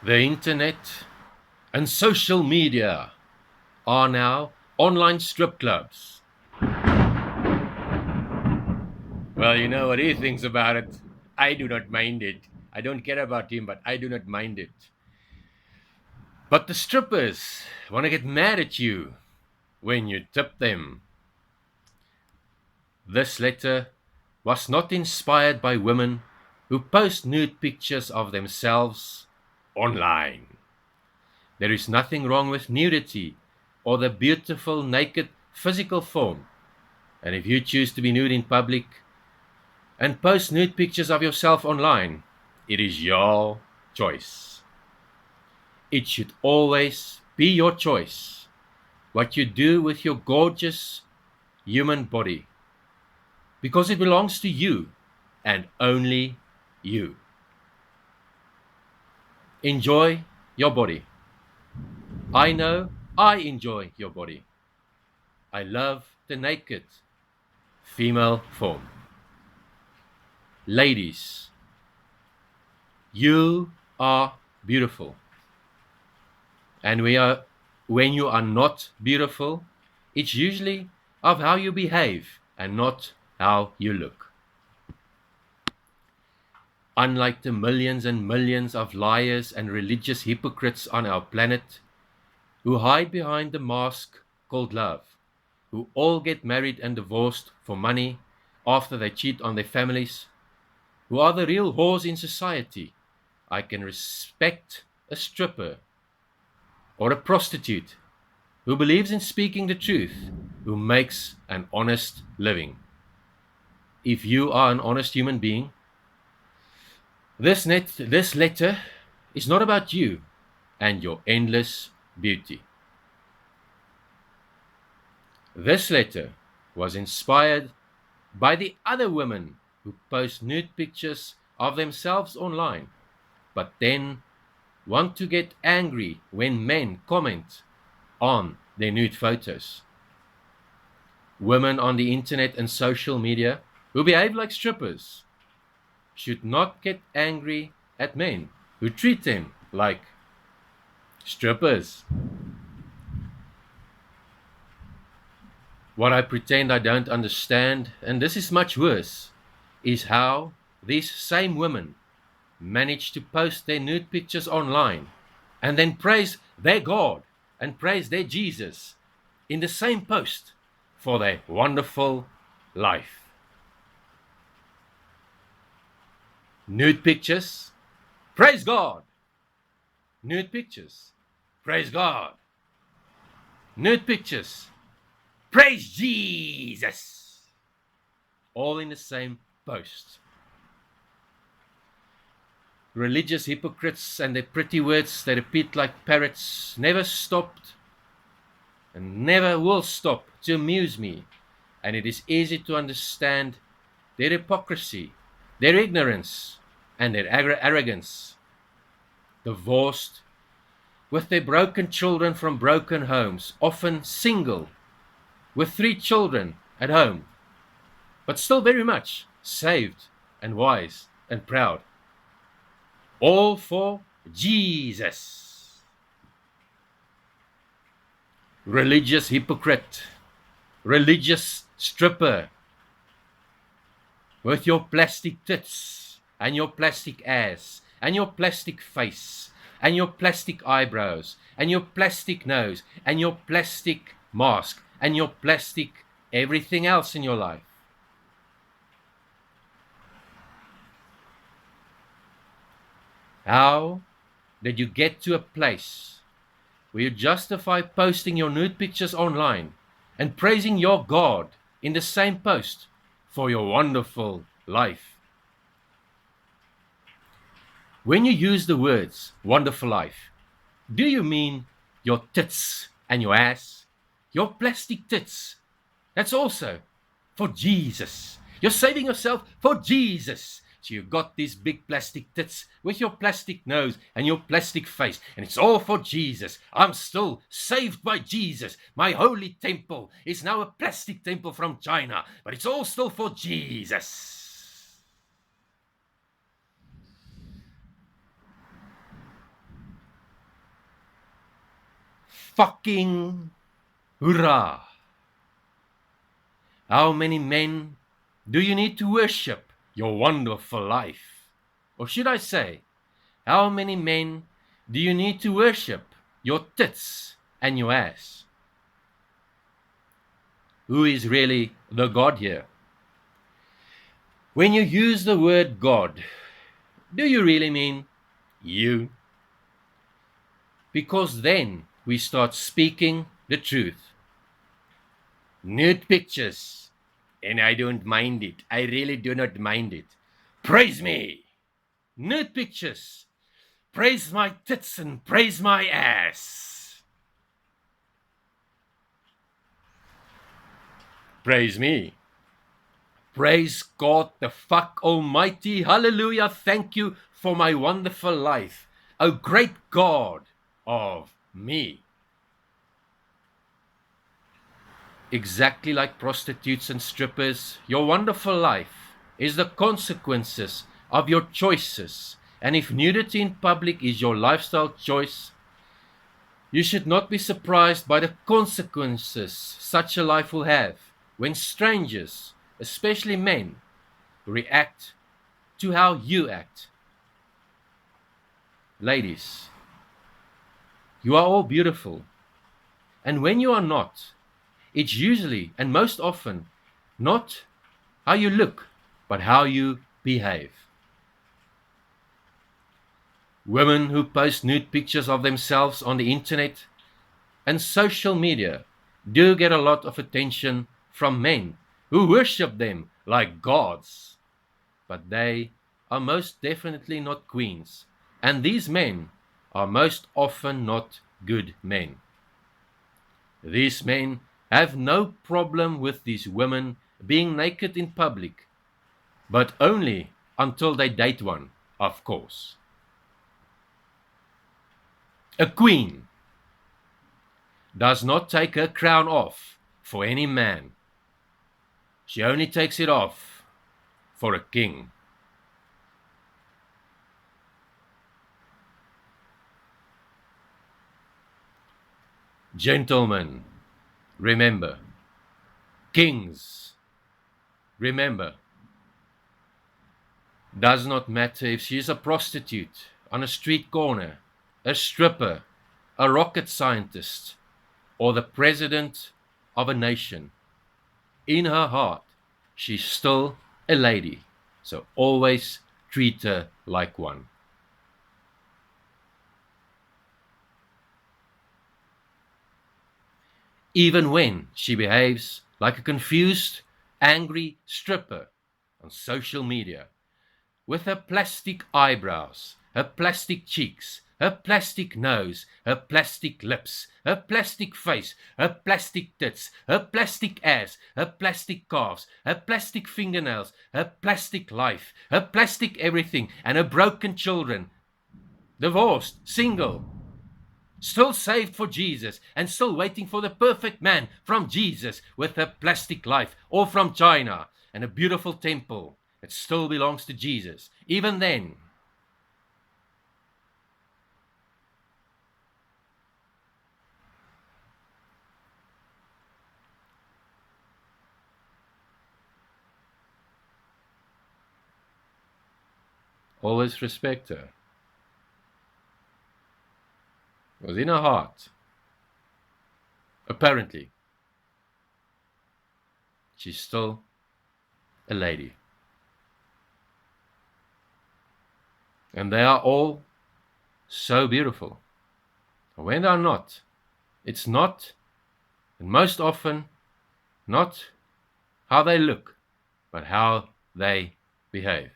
The internet and social media are now online strip clubs. Well, you know what he thinks about it. I do not mind it. I don't care about him, but I do not mind it. But the strippers want to get mad at you when you tip them. This letter was not inspired by women who post nude pictures of themselves online. There is nothing wrong with nudity or the beautiful naked physical form. And if you choose to be nude in public and post nude pictures of yourself online, it is your choice. It should always be your choice what you do with your gorgeous human body, because it belongs to you and only you. Enjoy your body. I know I enjoy your body. I love the naked female form. Ladies, you are beautiful. And when you are not beautiful, it's usually of how you behave and not how you look. Unlike the millions and millions of liars and religious hypocrites on our planet, who hide behind the mask called love, who all get married and divorced for money after they cheat on their families, who are the real whores in society, I can respect a stripper or a prostitute who believes in speaking the truth, who makes an honest living. If you are an honest human being, this letter is not about you and your endless beauty. This letter was inspired by the other women who post nude pictures of themselves online, but then want to get angry when men comment on their nude photos. Women on the internet and social media who behave like strippers should not get angry at men who treat them like strippers. What I pretend I don't understand, and this is much worse, is how these same women manage to post their nude pictures online and then praise their God and praise their Jesus in the same post for their wonderful life. Nude pictures, praise God. Nude pictures, praise God. Nude pictures, praise Jesus. All in the same post. Religious hypocrites and their pretty words they repeat like parrots never stopped and never will stop to amuse me. And it is easy to understand their hypocrisy, their ignorance, and their arrogance. Divorced, with their broken children from broken homes, often single, with 3 children at home, but still very much saved and wise and proud. All for Jesus. Religious hypocrite, religious stripper, with your plastic tits and your plastic ass and your plastic face and your plastic eyebrows and your plastic nose and your plastic mask and your plastic everything else in your life. How did you get to a place where you justify posting your nude pictures online and praising your God in the same post for your wonderful life? When you use the words wonderful life, do you mean your tits and your ass? Your plastic tits? That's also for Jesus. You're saving yourself for Jesus. So you got these big plastic tits with your plastic nose and your plastic face, and it's all for Jesus. I'm still saved by Jesus. My holy temple is now a plastic temple from China, but it's all still for Jesus. fucking hurrah! How many men do you need to worship your wonderful life? Or should I say, how many men do you need to worship your tits and your ass? Who is really the God here? When you use the word God, do you really mean you? Because then we start speaking the truth. Nude pictures. And I don't mind it. I really do not mind it. Praise me. Nude pictures. Praise my tits and praise my ass. Praise me. Praise God the fuck almighty. Hallelujah. Thank you for my wonderful life. O great God of me. Exactly like prostitutes and strippers, your wonderful life is the consequences of your choices. And if nudity in public is your lifestyle choice, you should not be surprised by the consequences such a life will have when strangers, especially men, react to how you act. Ladies, you are all beautiful. And when you are not, it's usually and most often not how you look, but how you behave. Women who post nude pictures of themselves on the internet and social media do get a lot of attention from men who worship them like gods. But they are most definitely not queens, and these men are most often not good men. These men have no problem with these women being naked in public, but only until they date one, of course. A queen does not take her crown off for any man. She only takes it off for a king. Gentlemen, remember. Kings, remember. Does not matter if she is a prostitute on a street corner, a stripper, a rocket scientist, or the president of a nation. In her heart, she's still a lady, so always treat her like one. Even when she behaves like a confused, angry stripper on social media, with her plastic eyebrows, her plastic cheeks, her plastic nose, her plastic lips, her plastic face, her plastic tits, her plastic ass, her plastic calves, her plastic fingernails, her plastic life, her plastic everything, and her broken children, divorced, single, still saved for Jesus, and still waiting for the perfect man from Jesus with her plastic life, or from China, and a beautiful temple. It still belongs to Jesus. Even then, always respect her. Because in her heart, apparently, she's still a lady. And they are all so beautiful. When they are not, it's not, and most often, not how they look, but how they behave.